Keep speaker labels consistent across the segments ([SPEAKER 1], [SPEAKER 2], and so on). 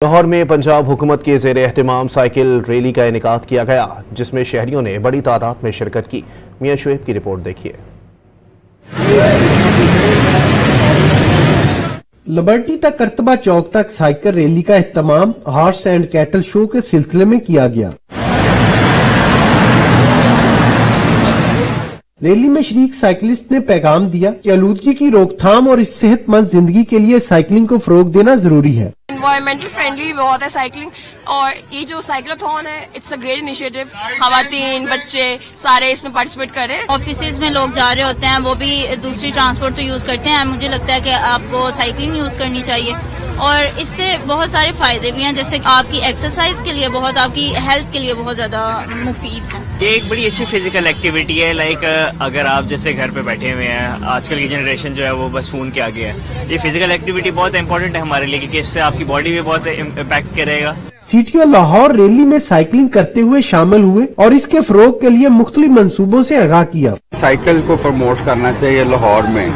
[SPEAKER 1] لاہور میں پنجاب حکومت کے زیر اہتمام سائیکل ریلی کا انعقاد کیا گیا جس میں شہریوں نے بڑی تعداد میں شرکت کی۔ میاں شعیب کی رپورٹ دیکھیے۔
[SPEAKER 2] لبرٹی تک کرتبہ چوک تک سائیکل ریلی کا اہتمام ہارس اینڈ کیٹل شو کے سلسلے میں کیا گیا۔ ریلی میں شریک سائیکلسٹ نے پیغام دیا کہ آلودگی کی روک تھام اور اس صحت مند زندگی کے لیے سائیکلنگ کو فروغ دینا ضروری ہے۔
[SPEAKER 3] انوائرمنٹل فرینڈلی بھی بہت ہے سائیکلنگ، اور یہ جو سائیکلاتھون ہے اٹس اے گریٹ انیشیٹو۔ خواتین بچے سارے اس میں پارٹیسپیٹ کر رہے ہیں۔
[SPEAKER 4] آفیسز میں لوگ جا رہے ہوتے ہیں، وہ بھی دوسری ٹرانسپورٹ تو یوز کرتے ہیں، مجھے لگتا ہے کہ آپ کو سائیکلنگ یوز کرنی چاہیے، اور اس سے بہت سارے فائدے بھی ہیں، جیسے آپ کی ایکسرسائز کے لیے بہت، آپ کی ہیلتھ کے لیے بہت زیادہ مفید ہے۔
[SPEAKER 5] یہ ایک بڑی اچھی فزیکل ایکٹیویٹی ہے، لائک اگر آپ جیسے گھر پہ بیٹھے ہوئے ہیں، آج کل کی جنریشن جو ہے وہ بس فون کے آگے ہے، یہ فزیکل ایکٹیویٹی بہت امپورٹنٹ ہے ہمارے لیے، کیونکہ اس سے آپ کی باڈی بھی بہت امپیکٹ کرے گا۔
[SPEAKER 2] C T O Lahore rally میں سائیکلنگ کرتے ہوئے شامل ہوئے اور اس کے فروغ کے لیے مختلف منصوبوں سے آگاہ کیا۔
[SPEAKER 6] سائیکل کو پروموٹ کرنا چاہیے لاہور میں۔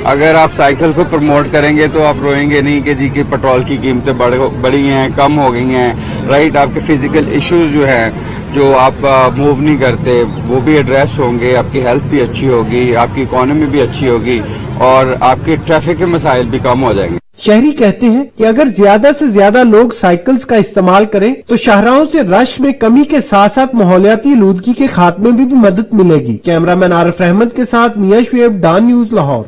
[SPEAKER 6] اگر آپ سائیکل کو پروموٹ کریں گے تو آپ روئیں گے نہیں کہ جی کہ پیٹرول کی قیمتیں بڑھی ہیں، کم ہو گئی ہیں، رائٹ۔ آپ کے فزیکل ایشوز جو ہیں جو آپ موو نہیں کرتے وہ بھی ایڈریس ہوں گے، آپ کی ہیلتھ بھی اچھی ہوگی، آپ کی اکانومی بھی اچھی ہوگی، اور آپ کے ٹریفک کے مسائل بھی کم ہو جائیں گے۔
[SPEAKER 2] شہری کہتے ہیں کہ اگر زیادہ سے زیادہ لوگ سائیکلز کا استعمال کریں تو شاہراہوں سے رش میں کمی کے ساتھ ساتھ ماحولیاتی آلودگی کے خاتمے میں بھی مدد ملے گی۔ کیمرہ مین عارف احمد کے ساتھ میاں شعیب، ڈان نیوز، لاہور۔